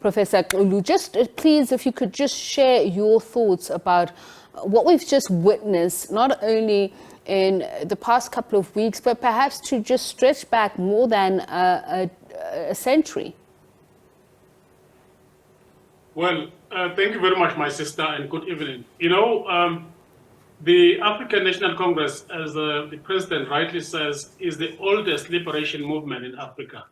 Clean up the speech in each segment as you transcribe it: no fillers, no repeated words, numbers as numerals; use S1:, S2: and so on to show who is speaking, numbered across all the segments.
S1: Professor Xulu. Just please, if you could just share your thoughts about what we've just witnessed, not only in the past couple of weeks, but perhaps to just stretch back more than a century.
S2: Well, thank you very much, my sister, and good evening. You know, the African National Congress, as the president rightly says, is the oldest liberation movement in Africa.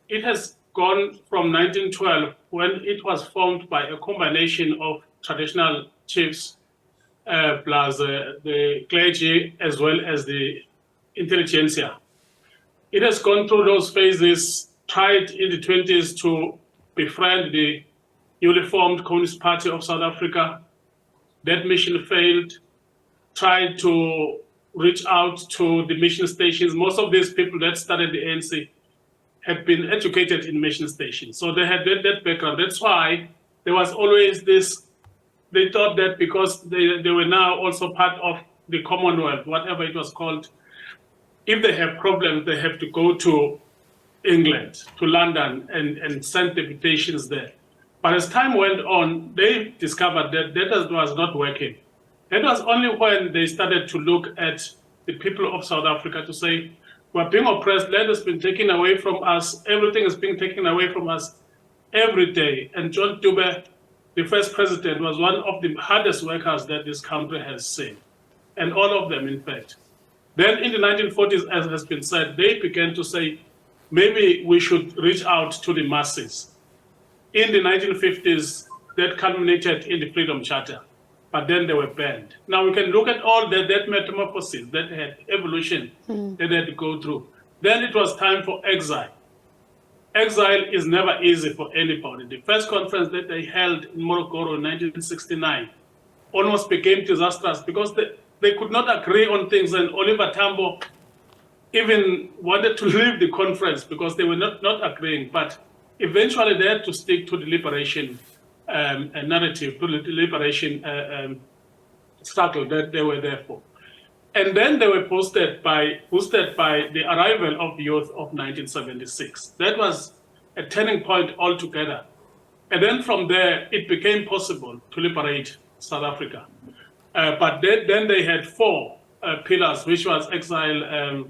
S2: It has gone from 1912, when it was formed by a combination of traditional chiefs, plus the clergy, as well as the intelligentsia. It has gone through those phases, tried in the 20s to befriend the newly formed Communist Party of South Africa. That mission failed, tried to reach out to the mission stations. Most of these people that started the ANC had been educated in mission stations. So they had that background. That's why there was always this, they thought that because they were now also part of the Commonwealth, whatever it was called, if they have problems, they have to go to England, to London, and send deputations there. But as time went on, they discovered that that was not working. It was only when they started to look at the people of South Africa to say, we're being oppressed, land has been taken away from us, everything is being taken away from us every day. And John Dube, the first president, was one of the hardest workers that this country has seen, and all of them, in fact. Then in the 1940s, as has been said, they began to say, maybe we should reach out to the masses. In the 1950s, that culminated in the Freedom Charter, but then they were banned. Now we can look at all that metamorphosis, that had evolution that they had to go through. Then it was time for exile. Exile is never easy for anybody. The first conference that they held in Morogoro in 1969 almost became disastrous because they could not agree on things, and Oliver Tambo even wanted to leave the conference because they were not agreeing, but eventually they had to stick to the liberation narrative, to the liberation struggle that they were there for. And then they were boosted by the arrival of the youth of 1976. That was a turning point altogether. And then from there, it became possible to liberate South Africa. But then they had four pillars, which was exile,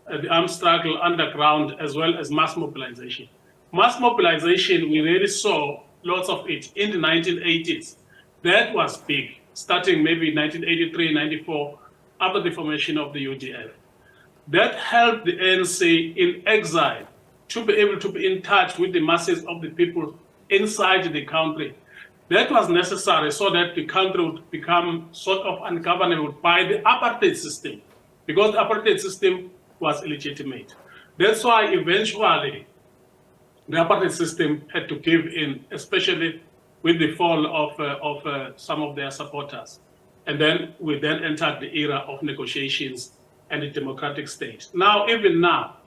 S2: the armed struggle, underground, as well as mass mobilization. Mass mobilization, we really saw lots of it in the 1980s. That was big, starting maybe 1983, 94, after the formation of the UDF. That helped the ANC in exile to be able to be in touch with the masses of the people inside the country. That was necessary so that the country would become sort of ungovernable by the apartheid system, because the apartheid system was illegitimate. That's why eventually the apartheid system had to give in, especially with the fall of some of their supporters. And then we then entered the era of negotiations and the democratic state. Now, even now,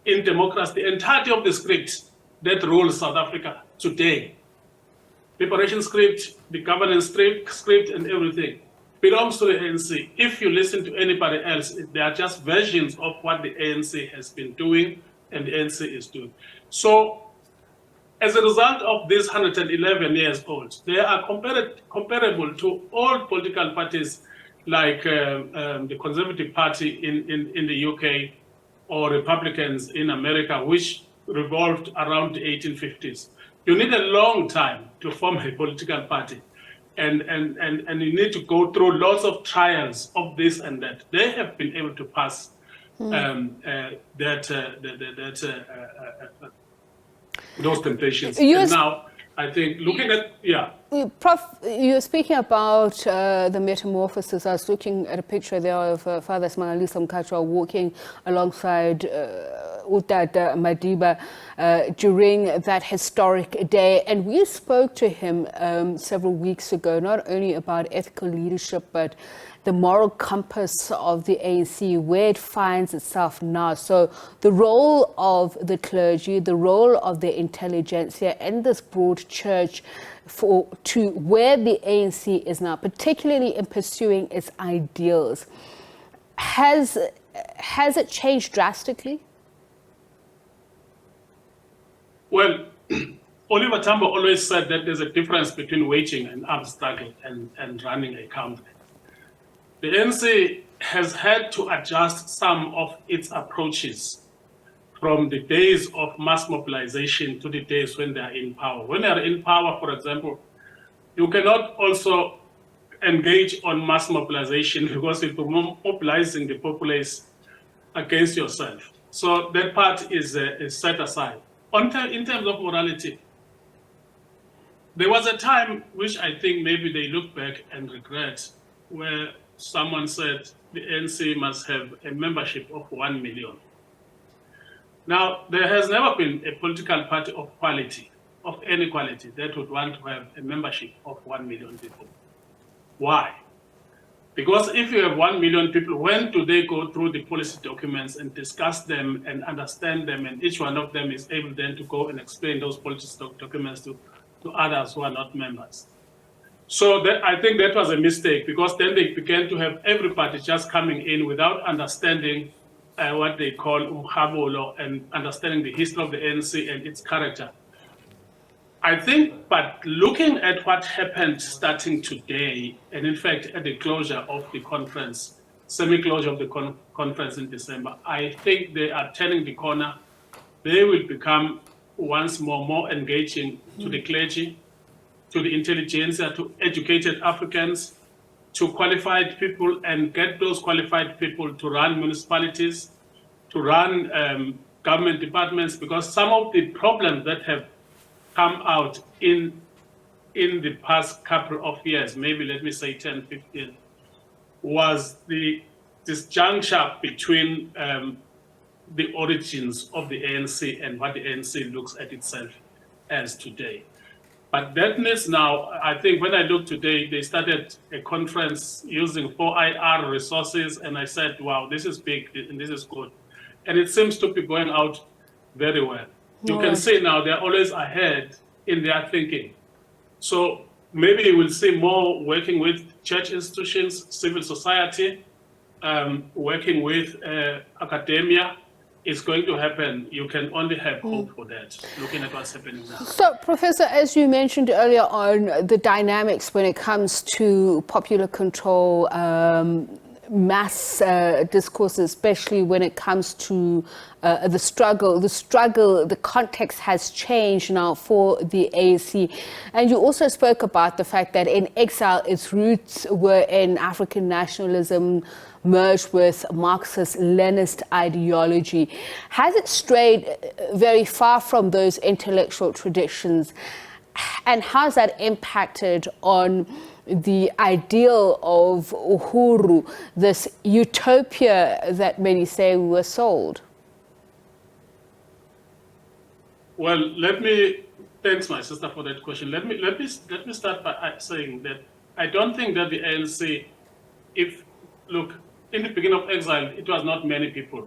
S2: in democracy, the entirety of the script that rules South Africa today, liberation script, the governance script, and everything, belongs to the ANC. If you listen to anybody else, they are just versions of what the ANC has been doing and the ANC is doing. So, as a result of this 111 years old, they are comparable to all political parties like the Conservative Party in the UK or Republicans in America, which revolved around the 1850s. You need a long time to form a political party. And you need to go through lots of trials of this and that. They have been able to pass those temptations. And now, I think, looking at,
S1: Prof, you're speaking about the metamorphosis. I was looking at a picture there of Father Smangalisa Mkhatshwa walking alongside Utata Madiba during that historic day. And we spoke to him several weeks ago, not only about ethical leadership, but the moral compass of the ANC, where it finds itself now. So the role of the clergy, the role of the intelligentsia and this broad church to where the ANC is now, particularly in pursuing its ideals. Has it changed drastically?
S2: Well, Oliver Tambo always said that there's a difference between waging an armed struggle and running a country. The ANC has had to adjust some of its approaches from the days of mass mobilization to the days when they are in power. When they are in power, for example, you cannot also engage on mass mobilization because you're mobilizing the populace against yourself. So that part is set aside. In terms of morality, there was a time which I think maybe they look back and regret, where someone said the ANC must have a membership of 1 million. Now, there has never been a political party of quality, of any quality, that would want to have a membership of 1 million people. Why? Because if you have 1 million people, when do they go through the policy documents and discuss them and understand them, and each one of them is able then to go and explain those policy documents to others who are not members? So I think that was a mistake, because then they began to have everybody just coming in without understanding what they call umhabolo and understanding the history of the ANC and its character. I think, but looking at what happened starting today, and in fact at the closure of the conference, semi-closure of the conference in December, I think they are turning the corner. They will become once more engaging to the clergy, to the intelligentsia, to educated Africans, to qualified people, and get those qualified people to run municipalities, to run government departments, because some of the problems that have come out in the past couple of years, maybe let me say 10, 15, was this juncture between the origins of the ANC and what the ANC looks at itself as today. But that means now, I think when I look today, they started a conference using 4IR resources, and I said, wow, this is big and this is good. And it seems to be going out very well. You can see now they're always ahead in their thinking. So maybe we'll see more working with church institutions, civil society, working with academia. It's going to happen. You can only have hope for that, looking at what's happening now. So,
S1: Professor, as you mentioned earlier on, the dynamics when it comes to popular control, mass discourse, especially when it comes to the struggle, the context has changed now for the ANC. And you also spoke about the fact that in Exile, its roots were in African nationalism, merged with Marxist-Leninist ideology. Has it strayed very far from those intellectual traditions? And how has that impacted on the ideal of Uhuru, this utopia that many say we were sold?
S2: Well, thanks my sister for that question. Let me start by saying that I don't think that the ANC, look, in the beginning of Exile, it was not many people.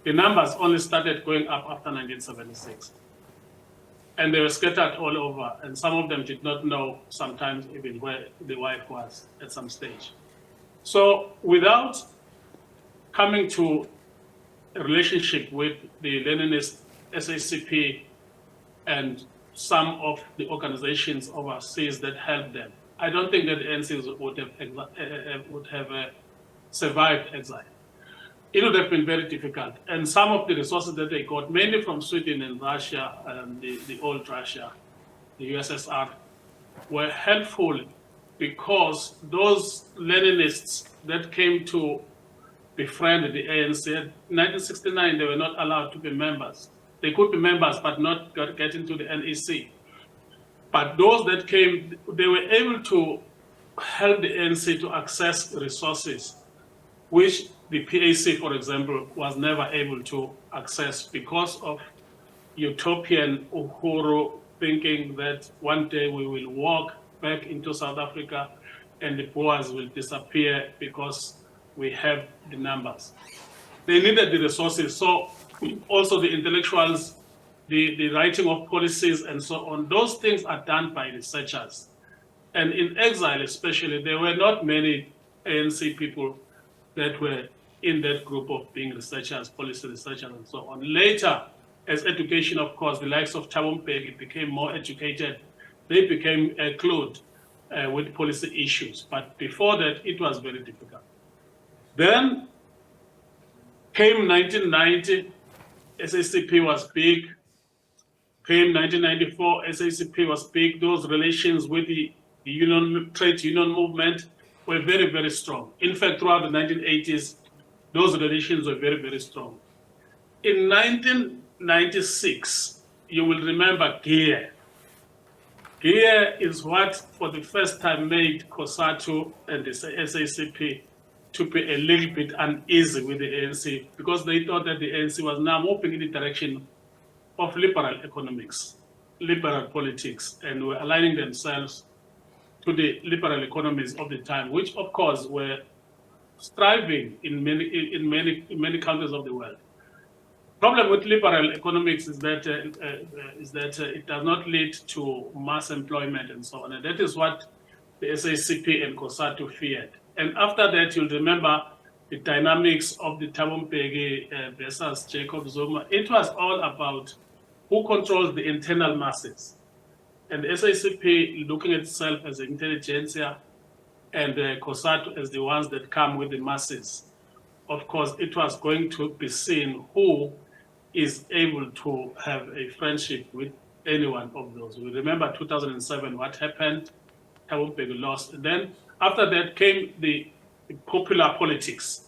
S2: The numbers only started going up after 1976. And they were scattered all over, and some of them did not know sometimes even where the wife was at some stage. So without coming to a relationship with the Leninist SACP and some of the organizations overseas that helped them, I don't think that the ANC would have survived Exile. It would have been very difficult. And some of the resources that they got, mainly from Sweden and Russia, the old Russia, the USSR, were helpful because those Leninists that came to befriend the ANC, in 1969, they were not allowed to be members. They could be members, but not get into the NEC. But those that came, they were able to help the ANC to access resources, which the PAC, for example, was never able to access because of utopian Uhuru thinking that one day we will walk back into South Africa and the Boers will disappear because we have the numbers. They needed the resources. So also the intellectuals, the writing of policies and so on, those things are done by researchers. And in Exile especially, there were not many ANC people that were in that group of being researchers, policy researchers and so on. Later, as education, of course, the likes of Thabo Mbeki became more educated. They became clued with policy issues. But before that, it was very difficult. Then came 1990, SACP was big. Came 1994, SACP was big. Those relations with the trade union movement were very, very strong. In fact, throughout the 1980s, those relations were very, very strong. In 1996, you will remember GEAR. GEAR is what, for the first time, made COSATU and the SACP to be a little bit uneasy with the ANC, because they thought that the ANC was now moving in the direction of liberal economics, liberal politics, and were aligning themselves to the liberal economies of the time, which of course were striving in many countries of the world. Problem with liberal economics is that it does not lead to mass employment and so on, and that is what the SACP and COSATU feared. And after that, you'll remember the dynamics of the Thabo Mbeki versus Jacob Zuma. It was all about who controls the internal masses. And the SACP looking at itself as an intelligentsia, and COSATU as the ones that come with the masses. Of course, it was going to be seen who is able to have a friendship with any one of those. We remember 2007, what happened, Thabo Mbeki lost. And then after that came the popular politics.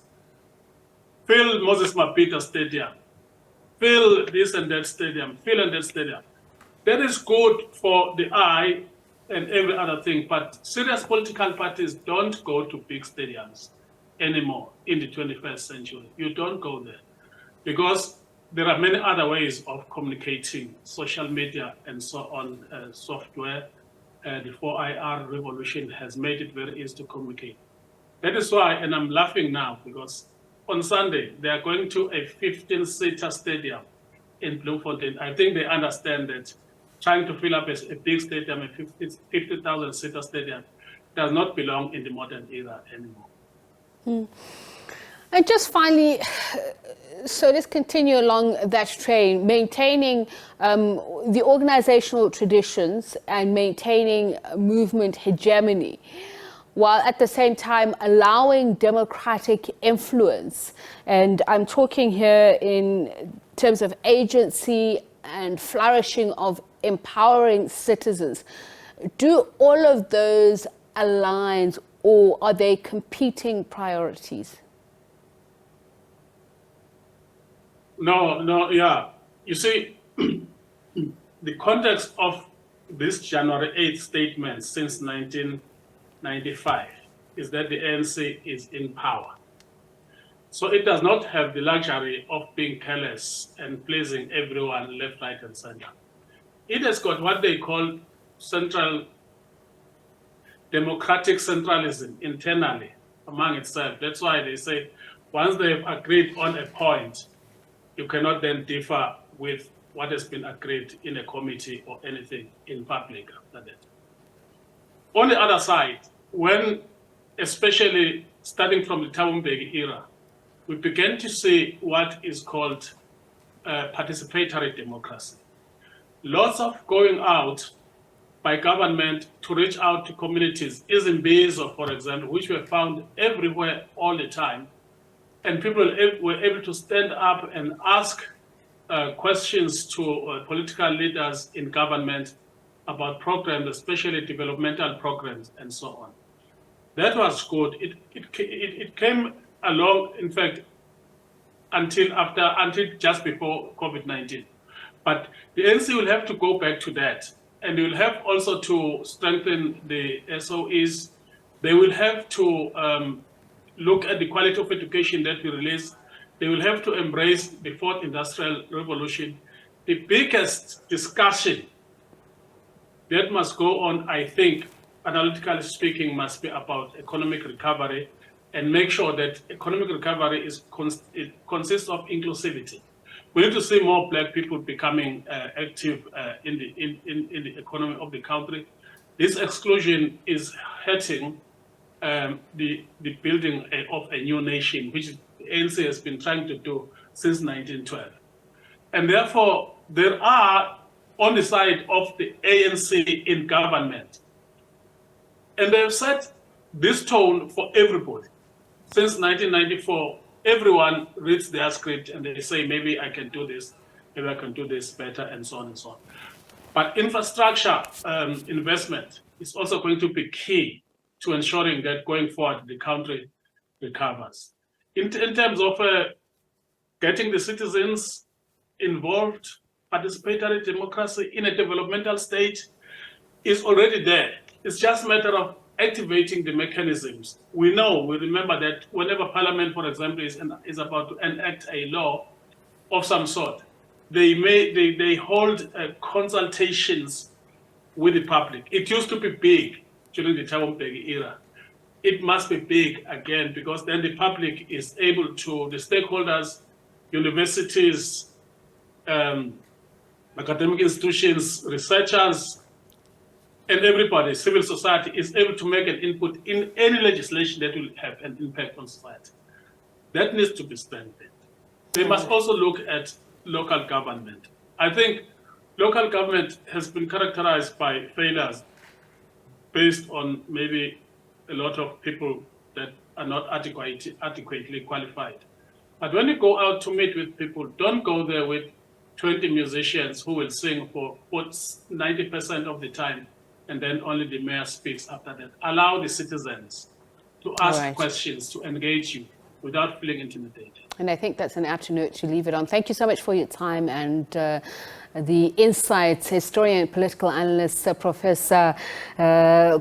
S2: Fill Moses Mabhida Stadium, fill this and that stadium, fill and that stadium. That is good for the eye and every other thing, but serious political parties don't go to big stadiums anymore in the 21st century. You don't go there because there are many other ways of communicating, social media and so on, software. The 4IR revolution has made it very easy to communicate. That is why, and I'm laughing now because on Sunday, they are going to a 15-seater stadium in Bloemfontein. I think they understand that trying to fill up a big stadium, a 50,000-seater stadium, does not belong in the modern era anymore.
S1: And just finally, so let's continue along that train, maintaining the organizational traditions and maintaining movement hegemony, while at the same time allowing democratic influence. And I'm talking here in terms of agency and flourishing of empowering citizens. Do all of those align, or are they competing priorities?
S2: No, yeah. You see, the context of this January 8th statement since 1995 is that the ANC is in power. So it does not have the luxury of being careless and pleasing everyone left, right, and center. It has got what they call central democratic centralism internally among itself. That's why they say once they've agreed on a point, you cannot then differ with what has been agreed in a committee or anything in public after that. On the other side, when, especially starting from the Thabo Mbeki era, we began to see what is called participatory democracy. Lots of going out by government to reach out to communities, Izimbizo, for example, which were found everywhere all the time. And people were able to stand up and ask questions to political leaders in government about programs, especially developmental programs and so on. That was good. It came along, in fact, until just before COVID-19. But the ANC will have to go back to that. And they will have also to strengthen the SOEs. They will have to look at the quality of education that we release. They will have to embrace the fourth industrial revolution. The biggest discussion that must go on, I think, analytically speaking, must be about economic recovery and make sure that economic recovery consists of inclusivity. We need to see more Black people becoming active in the economy of the country. This exclusion is hurting the building of a new nation, which the ANC has been trying to do since 1912. And therefore, there are, on the side of the ANC in government, and they've set this tone for everybody. Since 1994, everyone reads their script and they say, maybe I can do this, maybe I can do this better, and so on and so on. But infrastructure investment is also going to be key to ensuring that going forward, the country recovers. In terms of getting the citizens involved, participatory democracy in a developmental state is already there. It's just a matter of activating the mechanisms. We remember that whenever Parliament, for example, is about to enact a law of some sort, they hold consultations with the public. It used to be big during the Thabo Mbeki era. It must be big again, because then the public is able to, the stakeholders, universities, academic institutions, researchers, and everybody, civil society, is able to make an input in any legislation that will have an impact on society. That needs to be strengthened. They must also look at local government. I think local government has been characterized by failures based on maybe a lot of people that are not adequately qualified. But when you go out to meet with people, don't go there with 20 musicians who will sing for 90% of the time, and then only the mayor speaks after that. Allow the citizens to ask questions, to engage you without feeling intimidated.
S1: And I think that's an apt note to leave it on. Thank you so much for your time and the insights. Historian and political analyst Professor Musa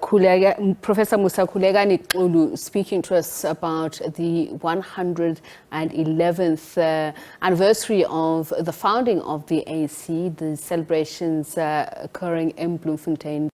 S1: Khulekani Xulu speaking to us about the 111th anniversary of the founding of the ANC, the celebrations occurring in Bloemfontein.